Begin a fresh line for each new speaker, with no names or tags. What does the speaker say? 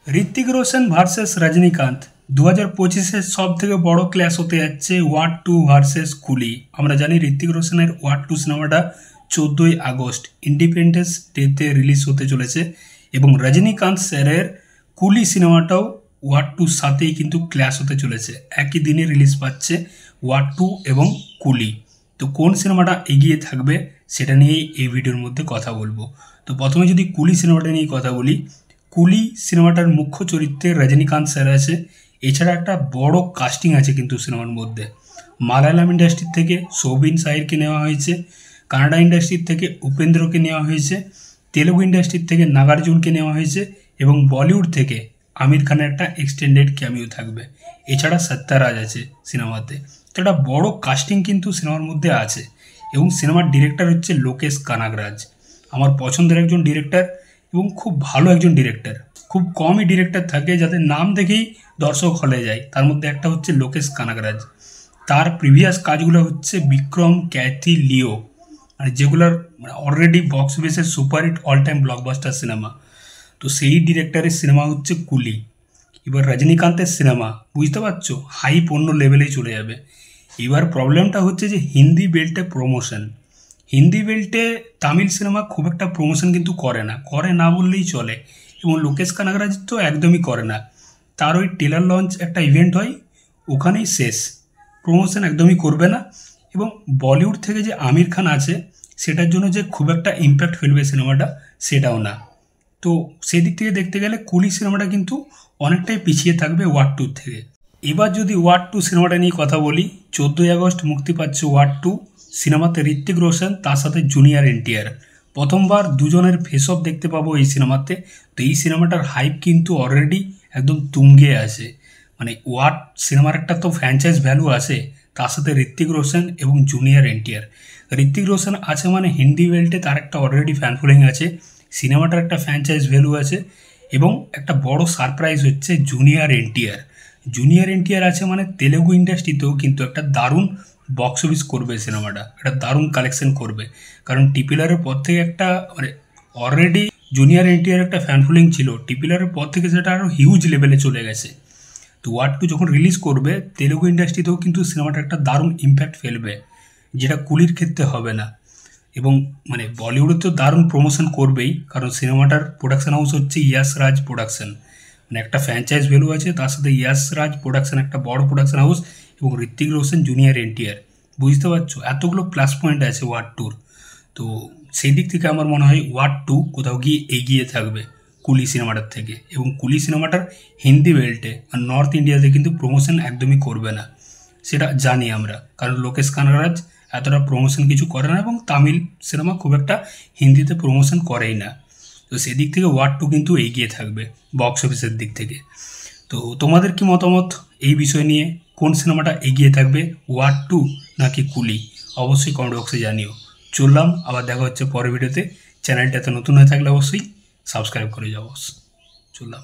Hrithik Roshan versus Rajinikanth 2025-এর সব থেকে বড় ক্ল্যাশ হতে যাচ্ছে ওয়ার 2 ভার্সেস কুলি। আমরা জানি ঋত্বিক রোশনের ওয়ার 2 সিনেমাটা 14ই আগস্ট ইন্ডিপেন্ডেন্স ডেতে রিলিজ হতে চলেছে এবং রজনীকান্ত স্যারের কুলি সিনেমাটাও ওয়ার 2-র সাথেই কিন্তু ক্ল্যাশ হতে চলেছে। একই দিনে রিলিজ পাচ্ছে ওয়ার 2 এবং কুলি। তো কোন সিনেমাটা এগিয়ে থাকবে সেটা নিয়েই এই ভিডিওর মধ্যে কথা বলবো। তো প্রথমে যদি কুলি সিনেমাটা নিয়ে কথা বলি, কুলি সিনেমাটার মুখ্য চরিত্রে রজনীকান্ত স্যার আছে। এছাড়া একটা বড় কাস্টিং আছে কিন্তু সিনেমার মধ্যে। মালায়ালাম ইন্ডাস্ট্রির থেকে শোভিন সাহিরকে নেওয়া হয়েছে, কানাডা ইন্ডাস্ট্রির থেকে উপেন্দ্রকে নেওয়া হয়েছে, তেলুগু ইন্ডাস্ট্রির থেকে নাগার্জুনকে নেওয়া হয়েছে এবং বলিউড থেকে আমির খানের একটা এক্সটেন্ডেড ক্যামিও থাকবে। এছাড়া সত্যারাজ আছে সিনেমাতে। তো একটা বড় কাস্টিং কিন্তু সিনেমার মধ্যে আছে এবং সিনেমার ডিরেক্টর হচ্ছে লোকেশ কানাগরাজ। আমার পছন্দের একজন ডিরেক্টর এবং খুব ভালো একজন ডিরেক্টর। খুব কমই ডিরেক্টর থাকে যাদের নাম দেখেই দর্শক হলে যায়, তার মধ্যে একটা হচ্ছে লোকেশ কানাগরাজ। তার প্রিভিয়াস কাজগুলো হচ্ছে বিক্রম, ক্যাথি, লিও, মানে যেগুলোর অলরেডি বক্স অফিসে superhit all time blockbuster cinema. তো সেই ডিরেক্টরের সিনেমা হচ্ছে কুলি। এবার রজনীকান্তের সিনেমা, বুঝতে পারছো, হাইপ অন্য লেভেলেই চলে যাবে। এবার প্রবলেমটা হচ্ছে যে হিন্দি বেল্টে প্রমোশন। হিন্দি বেল্টে তামিল সিনেমা খুব একটা প্রমোশন কিন্তু করে না বললেই চলে, এবং লোকেশ কানাগরাজ তো একদমই করে না। তার ওই টেলার লঞ্চ একটা ইভেন্ট হয়, ওখানেই শেষ, প্রমোশন একদমই করবে না। এবং বলিউড থেকে যে আমির খান আছে সেটার জন্য যে খুব একটা ইম্প্যাক্ট ফেলবে সিনেমাটা সেটাও না। তো সেদিক থেকে দেখতে গেলে কুলি সিনেমাটা কিন্তু অনেকটাই পিছিয়ে থাকবে ওয়ার 2 থেকে। এবার যদি ওয়ার 2 সিনেমাটা নিয়ে কথা বলি, 14ই আগস্ট মুক্তি পাচ্ছে ওয়ার 2। সিনেমাতে ঋত্বিক রোশন, তার সাথে জুনিয়র এনটিআর। প্রথমবার দুজনের ফেস অফ দেখতে পাবো এই সিনেমাতে। তো এই সিনেমাটার হাইপ কিন্তু অলরেডি একদম তুঙ্গে আছে। মানে ওয়ার সিনেমার একটা তো ফ্র্যাঞ্চাইজ ভ্যালু আছে, তার সাথে ঋত্বিক রোশন এবং জুনিয়র এনটিআর। ঋত্বিক রোশন আছে মানে হিন্দি বেল্টে তার একটা অলরেডি ফ্যান ফলোয়িং আছে, সিনেমাটার একটা ফ্র্যাঞ্চাইজ ভ্যালু আছে এবং একটা বড় সারপ্রাইজ হচ্ছে জুনিয়র এনটিআর। জুনিয়র এনটিআর আছে মানে তেলেগু ইন্ডাস্ট্রিতেও কিন্তু একটা দারুণ বক্স অফিস করবে সিনেমাটা, একটা দারুণ কালেকশন করবে। কারণ টিপিলারের পর থেকে একটা মানে অলরেডি জুনিয়র এনটিআর একটা ফ্যান ফলোয়িং ছিল, টিপিলারের পর থেকে সেটা আরও হিউজ লেভেলে চলে গেছে। তো ওয়ার 2 যখন রিলিজ করবে তেলেগু ইন্ডাস্ট্রিতেও কিন্তু সিনেমাটা একটা দারুণ ইম্প্যাক্ট ফেলবে, যেটা কুলির ক্ষেত্রে হবে না। এবং মানে বলিউডে তো দারুণ প্রমোশন করবেই, কারণ সিনেমাটার প্রোডাকশন হাউস হচ্ছে ইয়াস রাজ প্রোডাকশন। মানে একটা ফ্র্যাঞ্চাইজ ভ্যালু আছে, তার সাথে ইয়াস রাজ প্রোডাকশন একটা বড় প্রোডাকশন হাউস এবং ঋত্বিক রোশন, জুনিয়র এনটিআর। বুঝতে পারছো, এতগুলো প্লাস পয়েন্ট আছে ওয়ার 2-র। তো সেই দিক থেকে আমার মনে হয় ওয়ার 2 কোথাও গিয়ে এগিয়ে থাকবে কুলি সিনেমাটার থেকে। এবং কুলি সিনেমাটার হিন্দি বেল্টে আর নর্থ ইন্ডিয়াতে কিন্তু প্রমোশন একদমই করবে না, সেটা জানি আমরা। কারণ লোকেশ কানাগরাজ এতটা প্রমোশন কিছু করে না এবং তামিল সিনেমা খুব একটা হিন্দিতে প্রমোশন করেই না। তো সেদিক থেকে ওয়ার 2 কিন্তু এগিয়ে থাকবে বক্স অফিসের দিক থেকে। তো তোমাদের কি মতামত এই বিষয় নিয়ে? কোন সিনেমাটা এগিয়ে থাকবে, ওয়ার 2 নাকি কুলি? অবশ্যই কমেন্ট বক্সে জানিও। চললাম, আবার দেখা হচ্ছে পরের ভিডিওতে। চ্যানেলটাতে নতুন হয়ে থাকলে অবশ্যই সাবস্ক্রাইব করে যাও। চললাম।